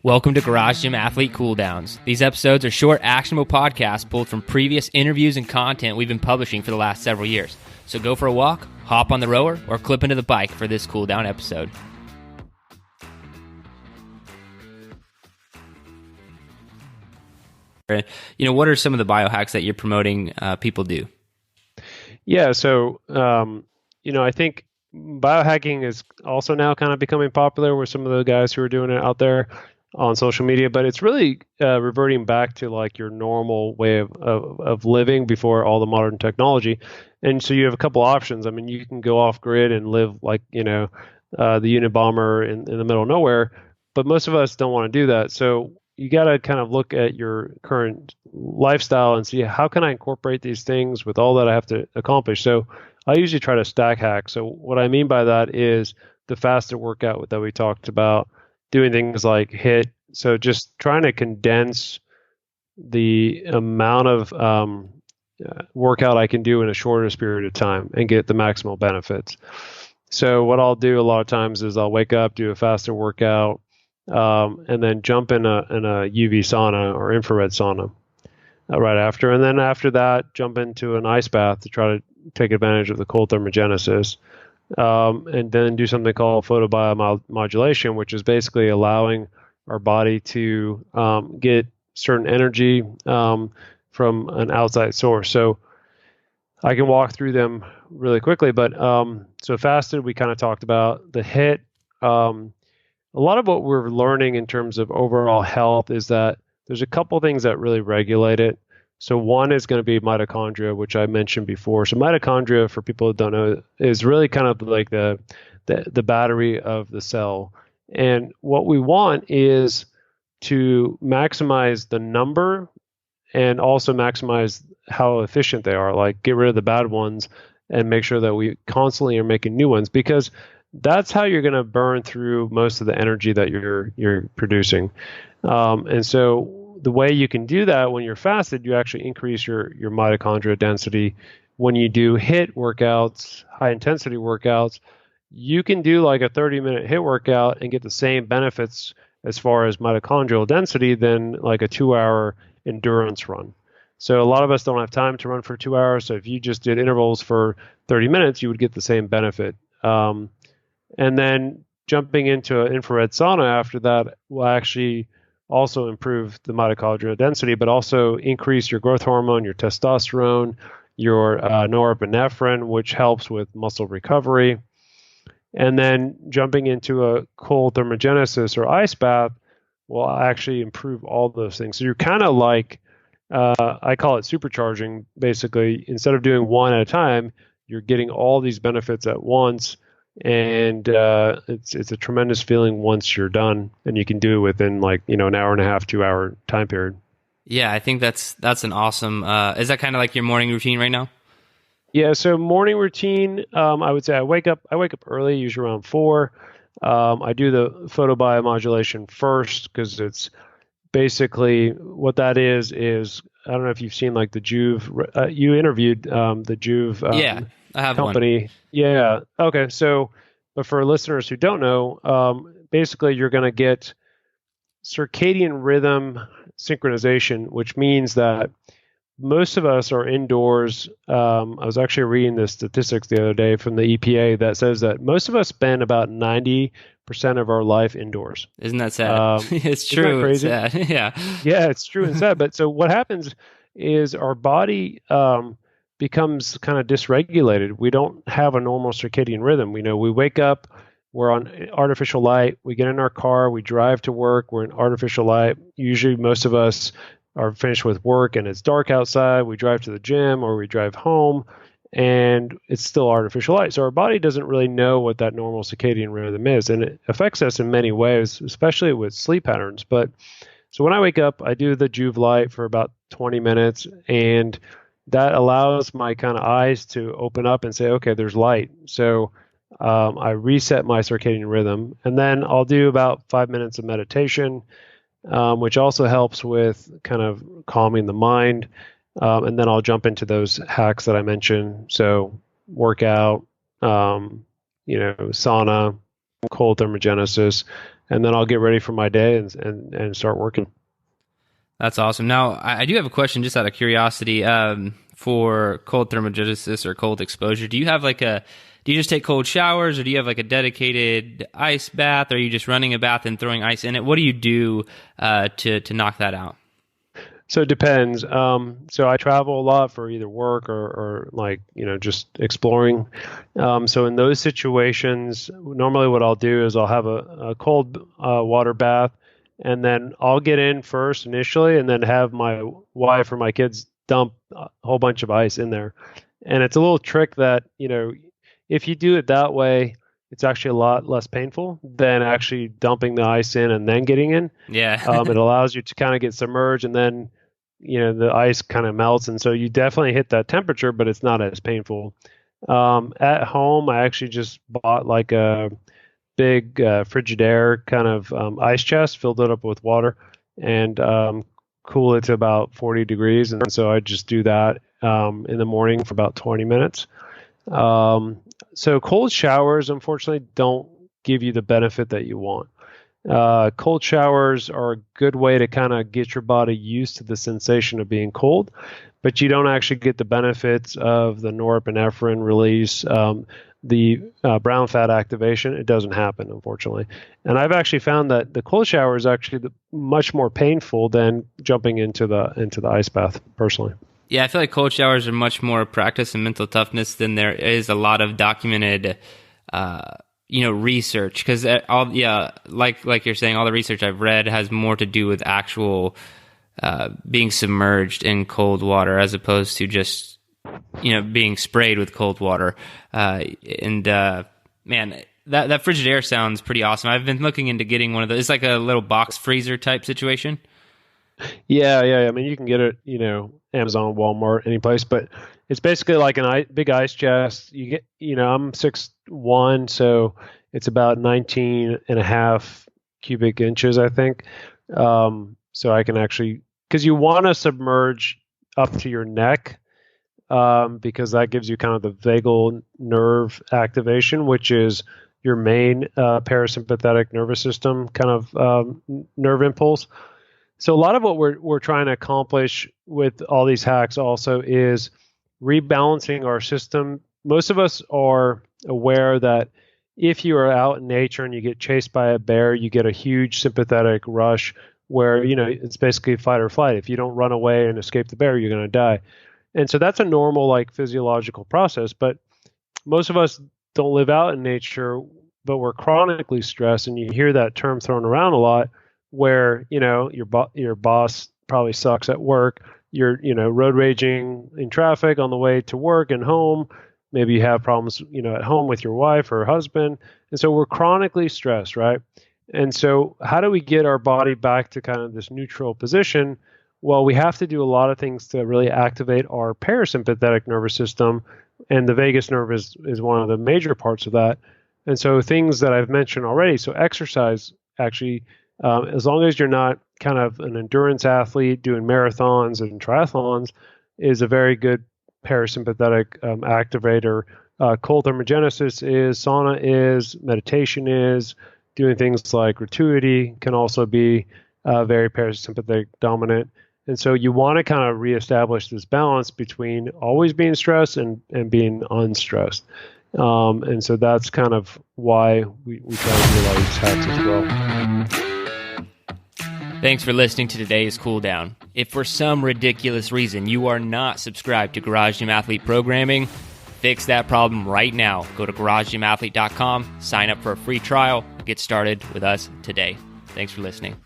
Welcome to Garage Gym Athlete Cool Downs. These episodes are short, actionable podcasts pulled from previous interviews and content we've been publishing for the last several years. So go for a walk, hop on the rower, or clip into the bike for this cool down episode. What are some of the biohacks that you're promoting people do? Yeah, so, I think biohacking is also now kind of becoming popular with some of the guys who are doing it out there on social media, but it's really reverting back to like your normal way of living before all the modern technology. And so you have a couple options. I mean, you can go off grid and live like, the Unabomber in the middle of nowhere, but most of us don't want to do that. So you got to kind of look at your current lifestyle and see how can I incorporate these things with all that I have to accomplish. So I usually try to stack hack. So what I mean by that is the faster workout that we talked about, doing things like HIIT. So just trying to condense the amount of workout I can do in a shortest period of time and get the maximal benefits. So what I'll do a lot of times is I'll wake up, do a faster workout, and then jump in a UV sauna or infrared sauna right after. And then after that, jump into an ice bath to try to take advantage of the cold thermogenesis. And then do something called photobiomodulation, which is basically allowing our body to get certain energy from an outside source. So I can walk through them really quickly, but so fasted, we kind of talked about the HIIT. A lot of what we're learning in terms of overall health is that there's a couple things that really regulate it. So one is going to be mitochondria, which I mentioned before. So mitochondria, for people who don't know, is really kind of like the battery of the cell. And what we want is to maximize the number and also maximize how efficient they are, like get rid of the bad ones and make sure that we constantly are making new ones, because that's how you're going to burn through most of the energy that you're producing. And so the way you can do that when you're fasted, you actually increase your mitochondria density. When you do HIIT workouts, high intensity workouts, you can do like a 30-minute HIIT workout and get the same benefits as far as mitochondrial density than like a 2-hour endurance run. So a lot of us don't have time to run for 2 hours. So if you just did intervals for 30 minutes, you would get the same benefit. And then jumping into an infrared sauna after that will actually also improve the mitochondrial density, but also increase your growth hormone, your testosterone, your norepinephrine, which helps with muscle recovery. And then jumping into a cold thermogenesis or ice bath will actually improve all those things. So you're kind of like, I call it supercharging. Basically, instead of doing one at a time, you're getting all these benefits at once. And it's a tremendous feeling once you're done, and you can do it within like an hour and a half, 2 hour time period. Yeah, I think that's an awesome. Is that kind of like your morning routine right now? Yeah. So morning routine, I would say I wake up early, usually around 4. I do the photobiomodulation first because it's basically what that is. I don't know if you've seen like the Juve. You interviewed the Juve. Yeah. I have company. One. Yeah. Okay. So, but for listeners who don't know, basically you're going to get circadian rhythm synchronization, which means that most of us are indoors. I was actually reading the statistics the other day from the EPA that says that most of us spend about 90% of our life indoors. Isn't that sad? It's true. Crazy? It's sad. Yeah. Yeah, it's true and sad. But so what happens is our body becomes kind of dysregulated. We don't have a normal circadian rhythm. We wake up, we're on artificial light, we get in our car, we drive to work, we're in artificial light. Usually most of us are finished with work and it's dark outside. We drive to the gym or we drive home and it's still artificial light. So our body doesn't really know what that normal circadian rhythm is. And it affects us in many ways, especially with sleep patterns. But so when I wake up, I do the Juve light for about 20 minutes, and that allows my kind of eyes to open up and say, okay, there's light. So I reset my circadian rhythm, and then I'll do about 5 minutes of meditation, which also helps with kind of calming the mind. And then I'll jump into those hacks that I mentioned. So workout, sauna, cold thermogenesis, and then I'll get ready for my day and start working. That's awesome. Now, I do have a question just out of curiosity. For cold thermogenesis or cold exposure, do you just take cold showers, or do you have like a dedicated ice bath? Or are you just running a bath and throwing ice in it? What do you do to knock that out? So it depends. So I travel a lot for either work or like, just exploring. So in those situations, normally what I'll do is I'll have a cold water bath, and then I'll get in first initially, and then have my wife or my kids dump a whole bunch of ice in there. And it's a little trick that, if you do it that way, it's actually a lot less painful than actually dumping the ice in and then getting in. Yeah. It allows you to kind of get submerged, and then the ice kind of melts, and so you definitely hit that temperature, but it's not as painful. At home, I actually just bought like a big Frigidaire kind of ice chest, filled it up with water, and cool it to about 40 degrees. And so I just do that in the morning for about 20 minutes. So cold showers, unfortunately, don't give you the benefit that you want. Cold showers are a good way to kind of get your body used to the sensation of being cold, but you don't actually get the benefits of the norepinephrine release, the brown fat activation. It doesn't happen, unfortunately. And I've actually found that the cold shower is actually much more painful than jumping into the ice bath, personally. Yeah, I feel like cold showers are much more practice and mental toughness than there is a lot of documented research, because like you're saying, all the research I've read has more to do with actual being submerged in cold water as opposed to just being sprayed with cold water. Man, that Frigidaire sounds pretty awesome. I've been looking into getting one of those. It's like a little box freezer type situation. Yeah. I mean, you can get it, Amazon, Walmart, any place, but it's basically like big ice chest. You get, I'm 6'1", so it's about 19 and a half cubic inches, I think. So I can actually, because you want to submerge up to your neck, because that gives you kind of the vagal nerve activation, which is your main parasympathetic nervous system kind of nerve impulse. So a lot of what we're trying to accomplish with all these hacks also is rebalancing our system. Most of us are aware that if you are out in nature and you get chased by a bear, you get a huge sympathetic rush where, it's basically fight or flight. If you don't run away and escape the bear, you're going to die. And so that's a normal, like, physiological process. But most of us don't live out in nature, but we're chronically stressed. And you hear that term thrown around a lot, where, your boss probably sucks at work. You're, road raging in traffic on the way to work and home. Maybe you have problems, at home with your wife or husband. And so we're chronically stressed, right? And so how do we get our body back to kind of this neutral position? Well, we have to do a lot of things to really activate our parasympathetic nervous system. And the vagus nerve is one of the major parts of that. And so things that I've mentioned already. So exercise, actually, as long as you're not kind of an endurance athlete doing marathons and triathlons, is a very good parasympathetic activator. Cold thermogenesis is, sauna is, meditation is, doing things like gratuity can also be very parasympathetic dominant. And so you want to kind of reestablish this balance between always being stressed and being unstressed. And so that's kind of why we try to do a lot of these hacks as well. Thanks for listening to today's Cool Down. If for some ridiculous reason you are not subscribed to Garage Gym Athlete programming, fix that problem right now. Go to garagegymathlete.com, sign up for a free trial, get started with us today. Thanks for listening.